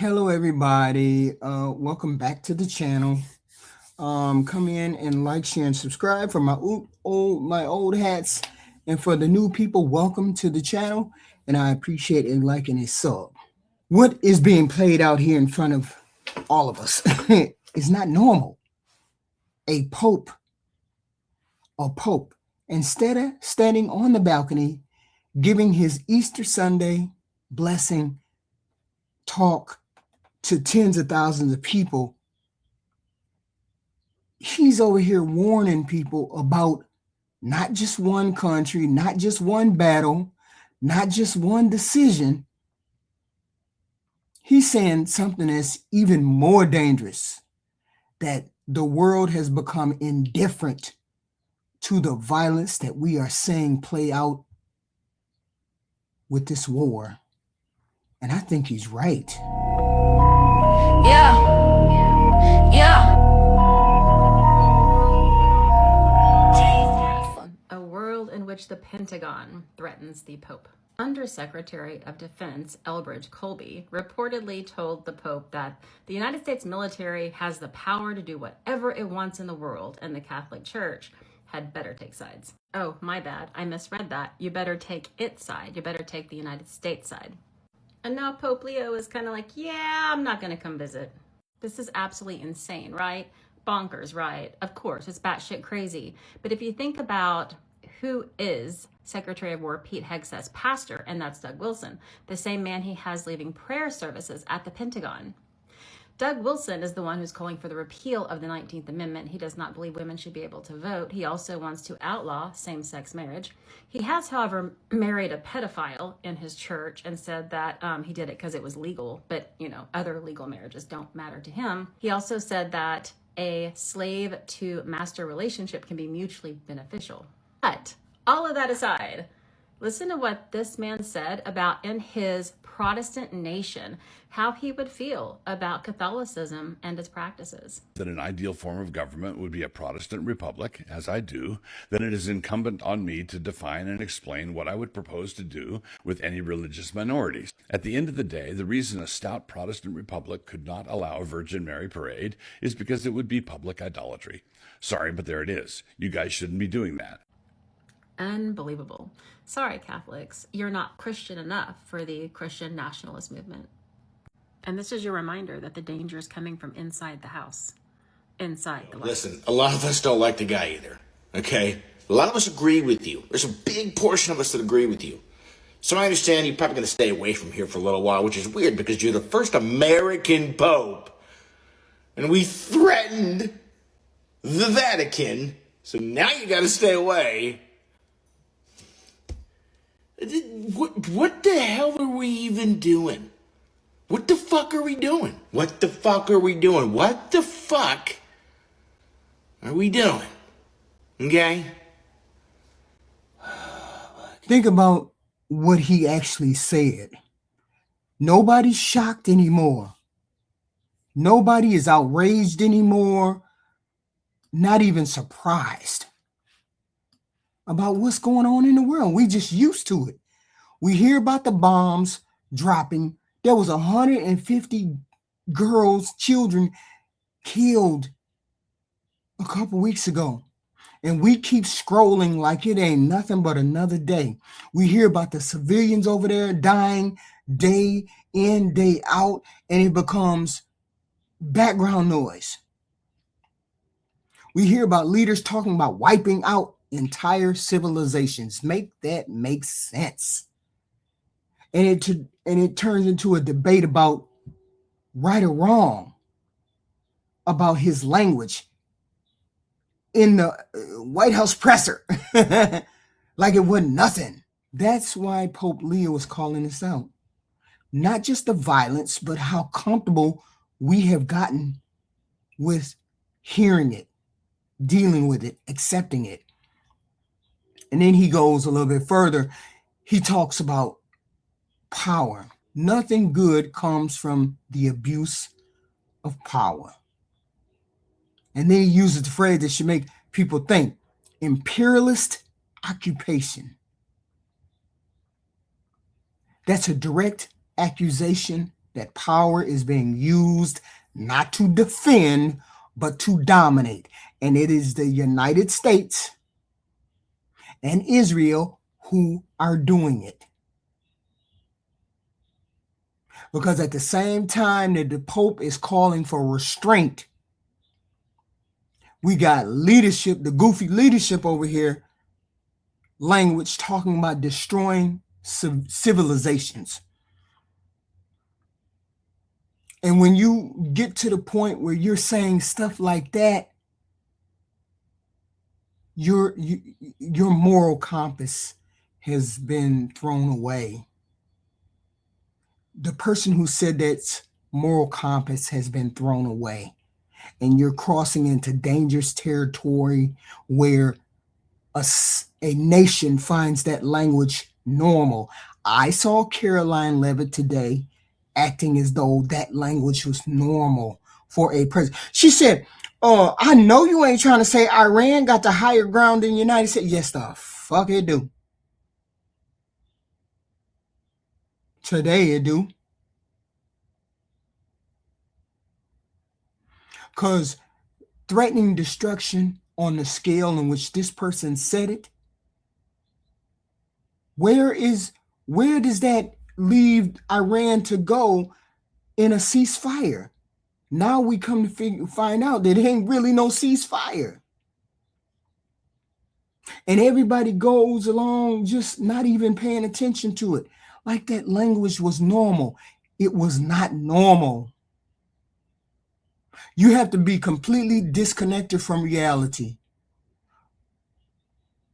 Hello, everybody. Welcome back to the channel. Come in and like, share, and subscribe for my old hats, and for the new people, welcome to the channel. And I appreciate a like and a sub. What is being played out here in front of all of us is not normal. A pope, instead of standing on the balcony, giving his Easter Sunday blessing talk to tens of thousands of people, he's over here warning people about not just one country, not just one battle, not just one decision. He's saying something that's even more dangerous, that the world has become indifferent to the violence that we are seeing play out with this war. And I think he's right. Yeah. A world in which the Pentagon threatens the Pope. Undersecretary of Defense Elbridge Colby reportedly told the Pope that the United States military has the power to do whatever it wants in the world, and the Catholic Church had better take sides. Oh, my bad. I misread that. You better take its side. You better take the United States side. And now Pope Leo is kind of like, yeah, I'm not going to come visit. This is absolutely insane, right? Bonkers, right? Of course, it's batshit crazy. But if you think about who is Secretary of War Pete Hegseth's pastor, and that's Doug Wilson, the same man he has leading prayer services at the Pentagon. Doug Wilson is the one who's calling for the repeal of the 19th Amendment. He does not believe women should be able to vote. He also wants to outlaw same-sex marriage. He has, however, married a pedophile in his church and said that he did it because it was legal, but, other legal marriages don't matter to him. He also said that a slave-to-master relationship can be mutually beneficial. But all of that aside, listen to what this man said about in his Protestant nation, how he would feel about Catholicism and its practices. That an ideal form of government would be a Protestant republic, as I do, then it is incumbent on me to define and explain what I would propose to do with any religious minorities. At the end of the day, the reason a stout Protestant republic could not allow a Virgin Mary parade is because it would be public idolatry. Sorry, but there it is. You guys shouldn't be doing that. Unbelievable. Sorry, Catholics, you're not Christian enough for the Christian nationalist movement. And this is your reminder that the danger is coming from inside the house. Inside the Listen, a lot of us don't like the guy either, okay? A lot of us agree with you. There's a big portion of us that agree with you. So I understand you're probably going to stay away from here for a little while, which is weird because you're the first American Pope. And we threatened the Vatican, so now you got to stay away. What the hell are we even doing? What the fuck are we doing? What the fuck are we doing? What the fuck are we doing? Okay? Think about what he actually said. Nobody's shocked anymore. Nobody is outraged anymore. Not even surprised about what's going on in the world. We just used to it. We hear about the bombs dropping. There was 150 girls, children killed a couple weeks ago. And we keep scrolling like it ain't nothing but another day. We hear about the civilians over there dying day in, day out, and it becomes background noise. We hear about leaders talking about wiping out entire civilizations. Make that make sense. And it turns into a debate about right or wrong, about his language in the White House presser, like it wasn't nothing. That's why Pope Leo is calling this out. Not just the violence, but how comfortable we have gotten with hearing it, dealing with it, accepting it. And then he goes a little bit further. He talks about power. Nothing good comes from the abuse of power. And then he uses the phrase that should make people think: imperialist occupation. That's a direct accusation that power is being used not to defend, but to dominate. And it is the United States and Israel who are doing it. Because at the same time that the Pope is calling for restraint, we got leadership, the goofy leadership over here, language talking about destroying civilizations. And when you get to the point where you're saying stuff like that, your moral compass has been thrown away. The person who said that moral compass has been thrown away, and you're crossing into dangerous territory where a nation finds that language normal. I saw Caroline Levitt today acting as though that language was normal for a president. She said, I know you ain't trying to say Iran got the higher ground than the United States. Yes, the fuck it do. Today it do. Because threatening destruction on the scale in which this person said it, where does that leave Iran to go in a ceasefire? Now we come to find out that it ain't really no ceasefire. And everybody goes along just not even paying attention to it. Like that language was normal. It was not normal. You have to be completely disconnected from reality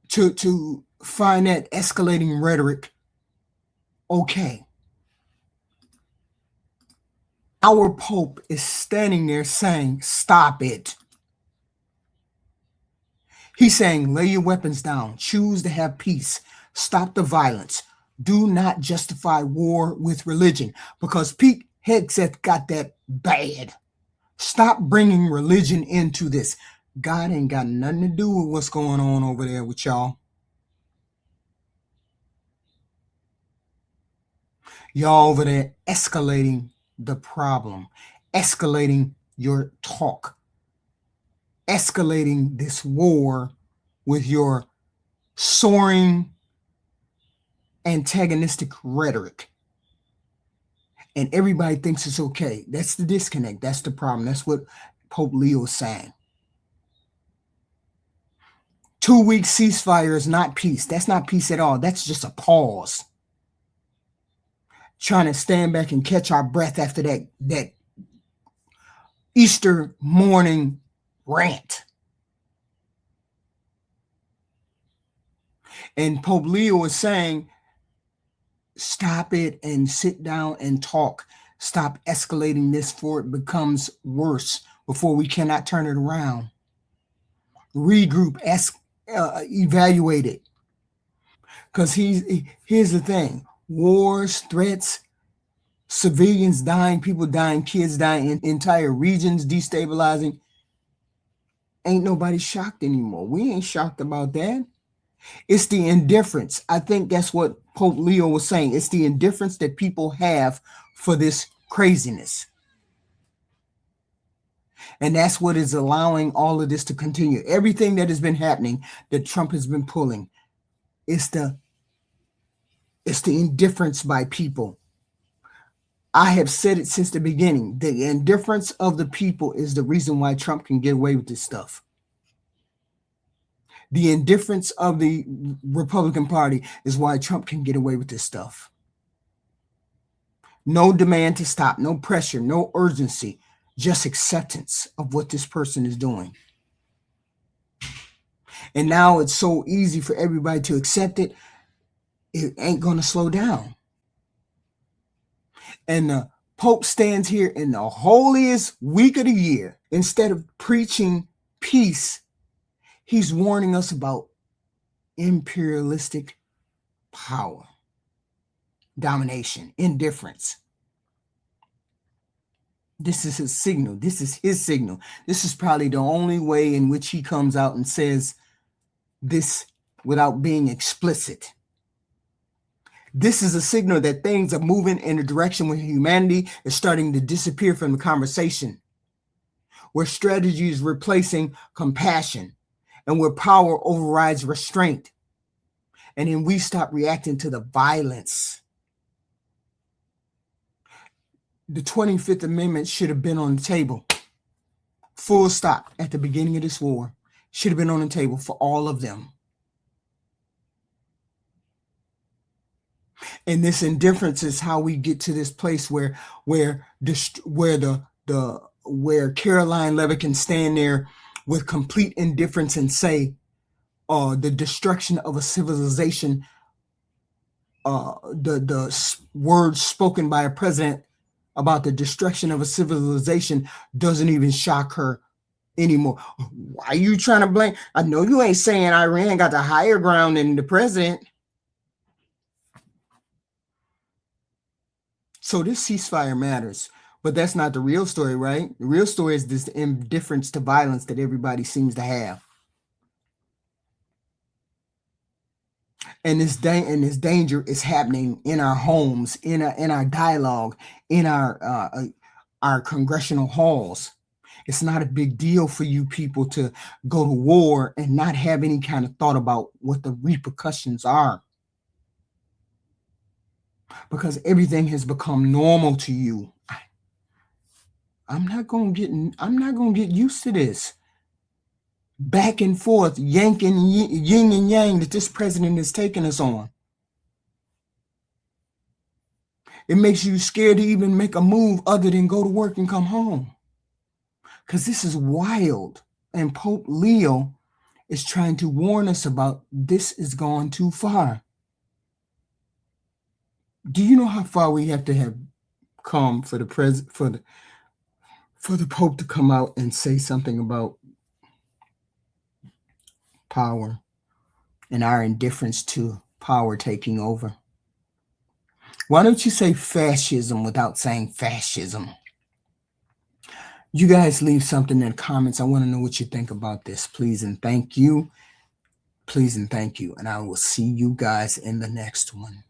to find that escalating rhetoric okay. Our Pope is standing there saying, stop it. He's saying, lay your weapons down, choose to have peace, stop the violence, do not justify war with religion, because Pete Hegseth got that bad. Stop bringing religion into this. God ain't got nothing to do with what's going on over there with y'all. Y'all over there escalating the problem, escalating your talk, escalating this war with your soaring antagonistic rhetoric. And everybody thinks it's okay. That's the disconnect. That's the problem. That's what Pope Leo is saying. 2-week ceasefire is not peace. That's not peace at all. That's just a pause. Trying to stand back and catch our breath after that Easter morning rant. And Pope Leo is saying, stop it and sit down and talk. Stop escalating this before it becomes worse, before we cannot turn it around. Regroup, evaluate it. Because here's the thing. Wars, threats, civilians dying, people dying, kids dying, entire regions destabilizing. Ain't nobody shocked anymore. We ain't shocked about that. It's the indifference. I think that's what Pope Leo was saying. It's the indifference that people have for this craziness. And that's what is allowing all of this to continue. Everything that has been happening, that Trump has been pulling, it's the indifference by people. I have said it since the beginning. The indifference of the people is the reason why Trump can get away with this stuff. The indifference of the Republican Party is why Trump can get away with this stuff. No demand to stop, no pressure, no urgency, just acceptance of what this person is doing. And now it's so easy for everybody to accept it. It ain't going to slow down. And the Pope stands here in the holiest week of the year. Instead of preaching peace, he's warning us about imperialistic power, domination, indifference. This is his signal. This is his signal. This is probably the only way in which he comes out and says this without being explicit. This is a signal that things are moving in a direction where humanity is starting to disappear from the conversation, where strategy is replacing compassion, and where power overrides restraint. And then we stop reacting to the violence. The 25th Amendment should have been on the table. Full stop. At the beginning of this war, should have been on the table for all of them. And this indifference is how we get to this place where Caroline Levitt can stand there with complete indifference and say, the destruction of a civilization, the words spoken by a president about the destruction of a civilization doesn't even shock her anymore. Why are you trying to blame? I know you ain't saying Iran got the higher ground than the president. So this ceasefire matters, but that's not the real story, right? The real story is this indifference to violence that everybody seems to have. And this danger is happening in our homes, in our dialogue, in our congressional halls. It's not a big deal for you people to go to war and not have any kind of thought about what the repercussions are, because everything has become normal to you. I'm not gonna get used to this back and forth, yanking yin and yang that this president is taking us on. It makes you scared to even make a move other than go to work and come home, because this is wild. And Pope Leo is trying to warn us about this is gone too far. Do you know how far we have to have come for the Pope to come out and say something about power and our indifference to power taking over? Why don't you say fascism without saying fascism? You guys leave something in the comments. I want to know what you think about this. Please and thank you. Please and thank you. And I will see you guys in the next one.